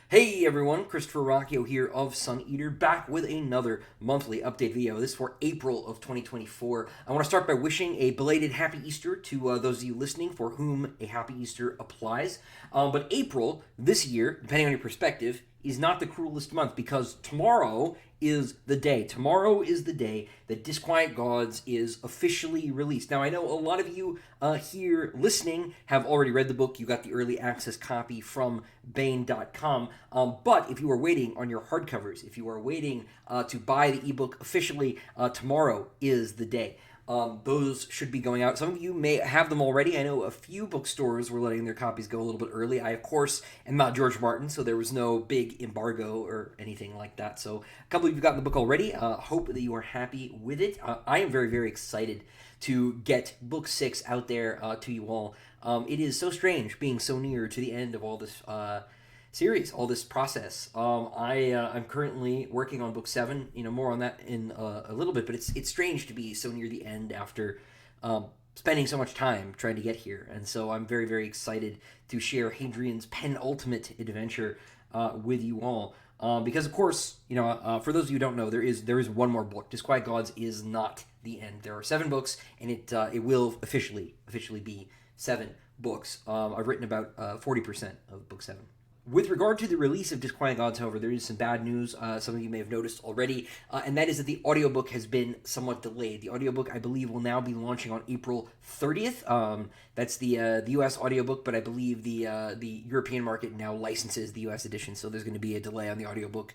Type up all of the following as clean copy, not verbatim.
Hey everyone, Christopher Ruocchio here of Sun Eater, back with another monthly update video. This is for April of 2024. I want to start by wishing a belated Happy Easter to those of you listening for whom a Happy Easter applies. But April, this year, depending on your perspective, is not the cruelest month because tomorrow is the day. Tomorrow is the day that Disquiet Gods is officially released. Now, I know a lot of you here listening have already read the book. You got the early access copy from Bane.com. But if you are waiting on your hardcovers, if you are waiting to buy the ebook officially, tomorrow is the day. Those should be going out. Some of you may have them already. I know a few bookstores were letting their copies go a little bit early. I, of course, am not George Martin, so there was no big embargo or anything like that. So a couple of you got the book already. Hope that you are happy with it. I am very, very excited to get book 6 out there to you all. It is so strange being so near to the end of all this series, all this process. I'm currently working on book 7. More on that in a little bit. But it's strange to be so near the end after spending so much time trying to get here. And so I'm very, very excited to share Hadrian's penultimate adventure with you all. Because of course, for those of you who don't know, there is one more book. Disquiet Gods is not the end. There are 7 books, and it will officially be 7 books. I've written about 40% of book 7. With regard to the release of Disquiet Gods, however, there is some bad news. Some of you may have noticed already, and that is that the audiobook has been somewhat delayed. The audiobook, I believe, will now be launching on April 30th. That's the U.S. audiobook, but I believe the European market now licenses the U.S. edition, so there's going to be a delay on the audiobook.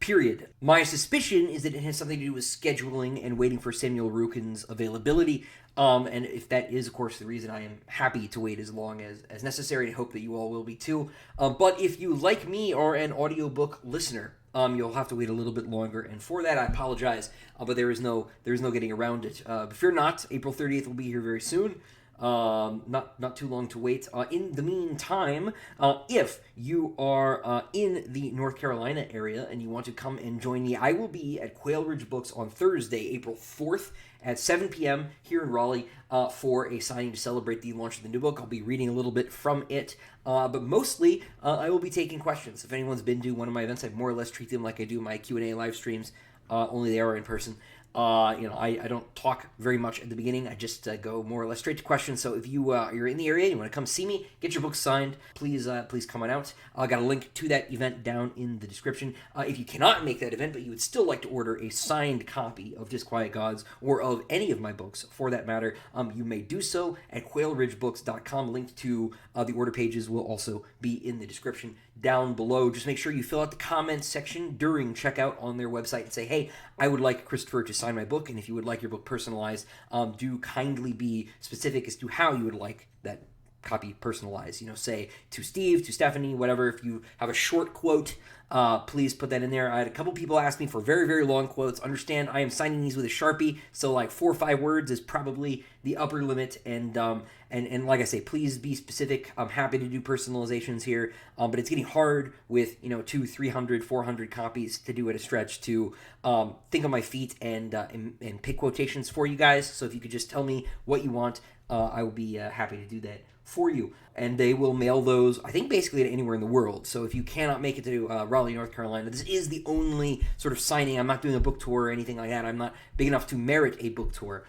Period. My suspicion is that it has something to do with scheduling and waiting for Samuel Rukin's availability. And if that is, of course, the reason, I am happy to wait as long as necessary, and hope that you all will be too. But if you, like me, are an audiobook listener, you'll have to wait a little bit longer. And for that, I apologize, but there is no getting around it. But fear not, April 30th will be here very soon. Not too long to wait. In the meantime, if you are in the North Carolina area and you want to come and join me, I will be at Quail Ridge Books on Thursday, April 4th at 7 p.m. here in Raleigh for a signing to celebrate the launch of the new book. I'll be reading a little bit from it, but mostly I will be taking questions. If anyone's been to one of my events, I more or less treat them like I do my Q&A live streams, only they are in person. I don't talk very much at the beginning. I just go more or less straight to questions. So if you're in the area, you want to come see me, get your book signed, please come on out. I got a link to that event down in the description. If you cannot make that event, but you would still like to order a signed copy of Disquiet Gods or of any of my books for that matter, you may do so at quailridgebooks.com. Link to the order pages will also be in the description down below. Just make sure you fill out the comments section during checkout on their website and say, hey, I would like Christopher to sign my book, and if you would like your book personalized, do kindly be specific as to how you would like that copy personalized. Say to Steve, to Stephanie, whatever. If you have a short quote, please put that in there. I had a couple people ask me for very, very long quotes. Understand, I am signing these with a Sharpie, so like 4 or 5 words is probably the upper limit. And like I say, please be specific. I'm happy to do personalizations here, but it's getting hard with 200, 300, 400 copies to do at a stretch to think on my feet and pick quotations for you guys. So if you could just tell me what you want, I would be happy to do that for you. And they will mail those, I think, basically to anywhere in the world. So if you cannot make it to Raleigh, North Carolina, this is the only sort of signing. I'm not doing a book tour or anything like that. I'm not big enough to merit a book tour.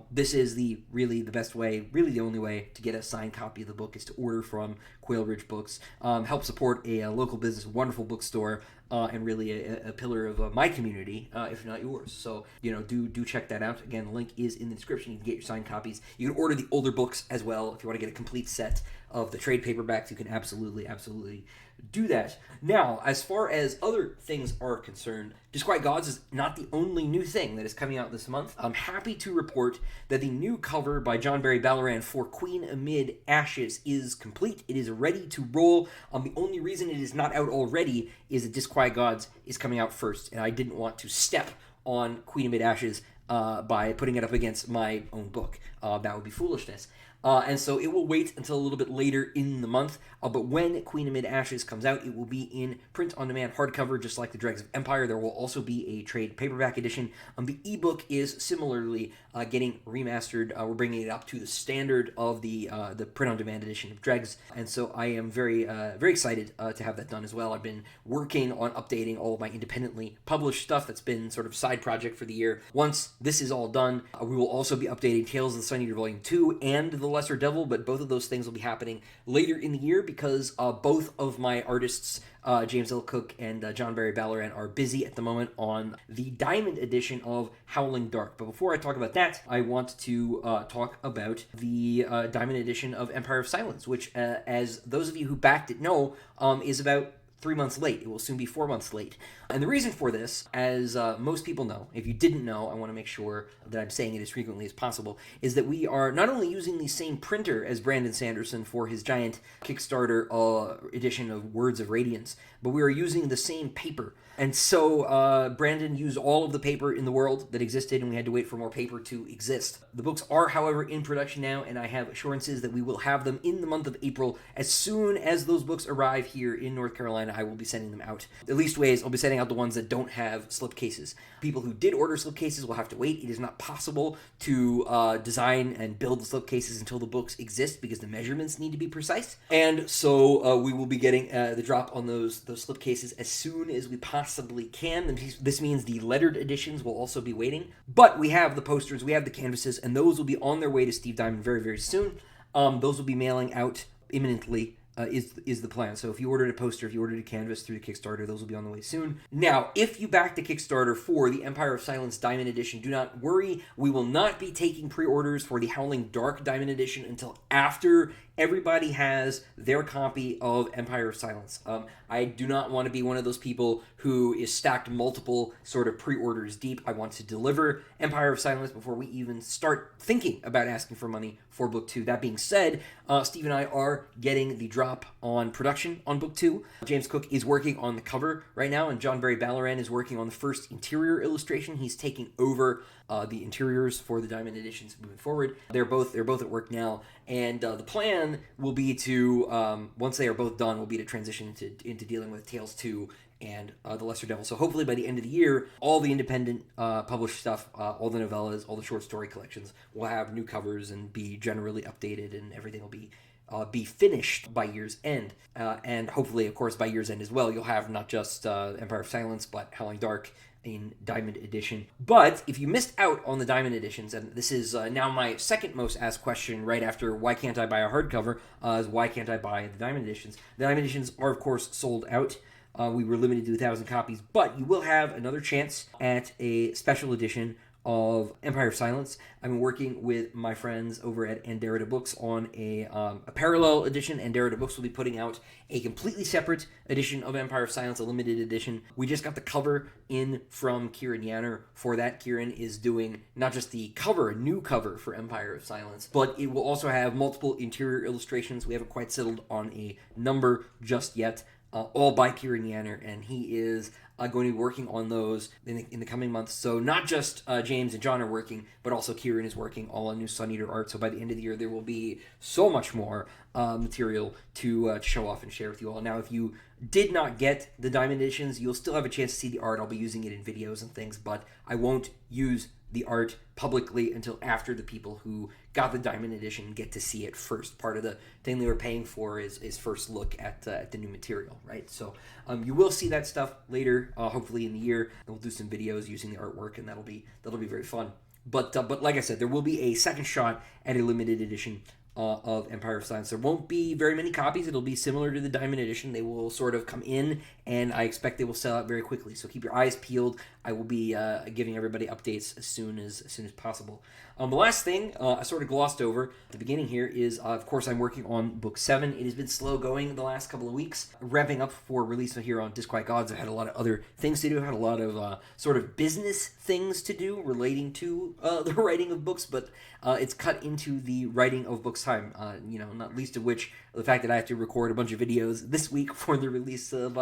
This is really the best way, really the only way to get a signed copy of the book is to order from Quail Ridge Books. Help support a local business, wonderful bookstore, and really a pillar of my community, if not yours. So, do check that out. Again, the link is in the description. You can get your signed copies. You can order the older books as well. If you want to get a complete set of the trade paperbacks, you can absolutely do that. Now, as far as other things are concerned, Disquiet Gods is not the only new thing that is coming out this month. I'm happy to report that the new cover by John Barry Ballaran for Queen Amid Ashes is complete. It is ready to roll. The only reason it is not out already is that Disquiet Gods is coming out first, and I didn't want to step on Queen Amid Ashes by putting it up against my own book. that would be foolishness. And so it will wait until a little bit later in the month. But when Queen Amid Ashes comes out, it will be in print-on-demand hardcover, just like the Dregs of Empire. There will also be a trade paperback edition. The ebook is similarly getting remastered. We're bringing it up to the standard of the print-on-demand edition of Dregs, and so I am very excited to have that done as well. I've been working on updating all of my independently published stuff. That's been sort of side project for the year. Once this is all done, we will also be updating Tales of the Sun Eater Volume 2 and The Lesser Devil, but both of those things will be happening later in the year because both of my artists, James L. Cook and John Barry Ballaran, are busy at the moment on the Diamond edition of Howling Dark. But before I talk about that, I want to talk about the Diamond edition of Empire of Silence, which, as those of you who backed it know, is about 3 months late. It will soon be 4 months late. And the reason for this, as most people know, if you didn't know, I want to make sure that I'm saying it as frequently as possible, is that we are not only using the same printer as Brandon Sanderson for his giant Kickstarter edition of Words of Radiance, but we are using the same paper. And so Brandon used all of the paper in the world that existed, and we had to wait for more paper to exist. The books are, however, in production now, and I have assurances that we will have them in the month of April. As soon as those books arrive here in North Carolina, I will be sending them out. At least ways, I'll be sending out the ones that don't have slipcases. People who did order slipcases will have to wait. It is not possible to design and build the slipcases until the books exist because the measurements need to be precise. And so we will be getting the drop on those slipcases as soon as we possibly can. And this means the lettered editions will also be waiting. But we have the posters, we have the canvases, and those will be on their way to Steve Diamond very, very soon. Those will be mailing out imminently. Is the plan. So if you ordered a poster, if you ordered a canvas through the Kickstarter, those will be on the way soon. Now, if you back the Kickstarter for the Empire of Silence Diamond Edition, do not worry. We will not be taking pre-orders for the Howling Dark Diamond Edition until after everybody has their copy of Empire of Silence. I do not want to be one of those people who is stacked multiple sort of pre-orders deep. I want to deliver Empire of Silence before we even start thinking about asking for money for Book 2. That being said, Steve and I are getting the drop on production on Book 2. James Cook is working on the cover right now, and John Barry Ballaran is working on the first interior illustration. He's taking over the interiors for the Diamond editions moving forward. They're both at work now, and the plan will be to once they are both done, will be to transition into dealing with Tales 2 and The Lesser Devil. So hopefully by the end of the year, all the independent published stuff, all the novellas, all the short story collections will have new covers and be generally updated, and everything will be finished by year's end. And hopefully, of course, by year's end as well, you'll have not just Empire of Silence, but Howling Dark in Diamond Edition. But if you missed out on the Diamond Editions, and this is now my second most asked question right after why can't I buy a hardcover, is why can't I buy the Diamond Editions? The Diamond Editions are, of course, sold out. We were limited to 1,000 copies, but you will have another chance at a special edition of Empire of Silence. I've been working with my friends over at Anderida Books on a parallel edition. Anderida Books will be putting out a completely separate edition of Empire of Silence, a limited edition. We just got the cover in from Kieran Yanner for that. Kieran is doing not just the cover, a new cover for Empire of Silence, but it will also have multiple interior illustrations. We haven't quite settled on a number just yet. All by Kieran Yanner, and he is going to be working on those in the coming months. So not just James and John are working, but also Kieran is working all on new Sun Eater art. So by the end of the year, there will be so much more material to show off and share with you all. Now, if you did not get the Diamond Editions, you'll still have a chance to see the art. I'll be using it in videos and things, but I won't use the art publicly until after the people who got the Diamond Edition get to see it first. Part of the thing they were paying for is first look at the new material, right? So you will see that stuff later, hopefully in the year, and we'll do some videos using the artwork, and that'll be very fun. But like I said, there will be a second shot at a limited edition of Empire of Silence. There won't be very many copies. It'll be similar to the Diamond Edition. They will sort of come in, and I expect they will sell out very quickly. So keep your eyes peeled. I will be giving everybody updates as soon as possible. The last thing I sort of glossed over at the beginning here is, of course, I'm working on Book 7. It has been slow going the last couple of weeks, wrapping up for release here on Disquiet Gods. I had a lot of other things to do. I had a lot of sort of business things to do relating to the writing of books, but it's cut into the writing of books time, not least of which the fact that I have to record a bunch of videos this week for the release of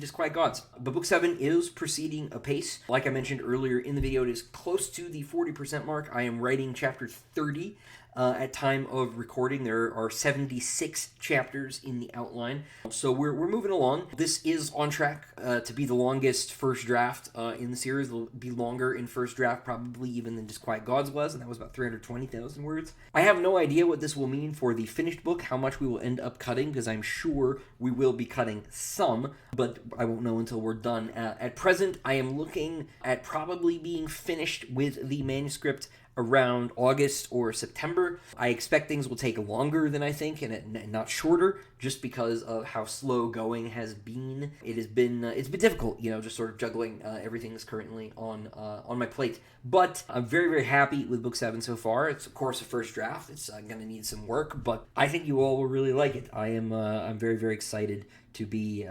Disquiet Gods. But Book 7 is proceeding apace. pace. Like I mentioned earlier in the video, it is close to the 40% mark. I am writing chapter 30 at time of recording. There are 76 chapters in the outline, so we're moving along. This is on track to be the longest first draft in the series. It'll be longer in first draft probably even than Disquiet Gods was, and that was about 320,000 words. I have no idea what this will mean for the finished book, how much we will end up cutting, because I'm sure we will be cutting some, but I won't know until we're done. At present, I am looking at probably being finished with the manuscript around August or September. I expect things will take longer than I think, and not shorter, just because of how slow going has been. It's been difficult, just sort of juggling everything that's currently on my plate. But I'm very, very happy with book 7 so far. It's of course a first draft. It's going to need some work, but I think you all will really like it. I'm very, very excited to be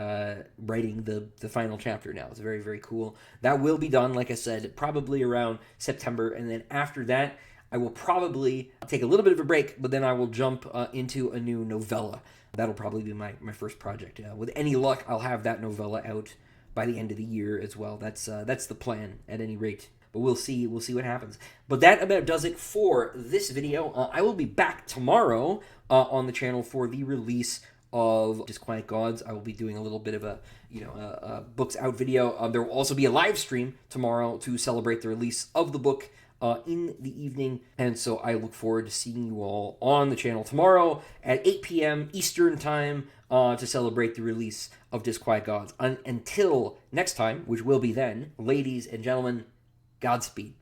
writing the final chapter now. It's very, very cool. That will be done, like I said, probably around September, and then after that, I will probably take a little bit of a break, but then I will jump into a new novella. That'll probably be my first project. With any luck, I'll have that novella out by the end of the year as well. That's the plan, at any rate. But we'll see what happens. But that about does it for this video. I will be back tomorrow on the channel for the release of Disquiet Gods. I will be doing a little bit of a books out video. There will also be a live stream tomorrow to celebrate the release of the book in the evening, and so I look forward to seeing you all on the channel tomorrow at 8 p.m. Eastern Time to celebrate the release of Disquiet Gods. Until next time, which will be then, ladies and gentlemen, Godspeed.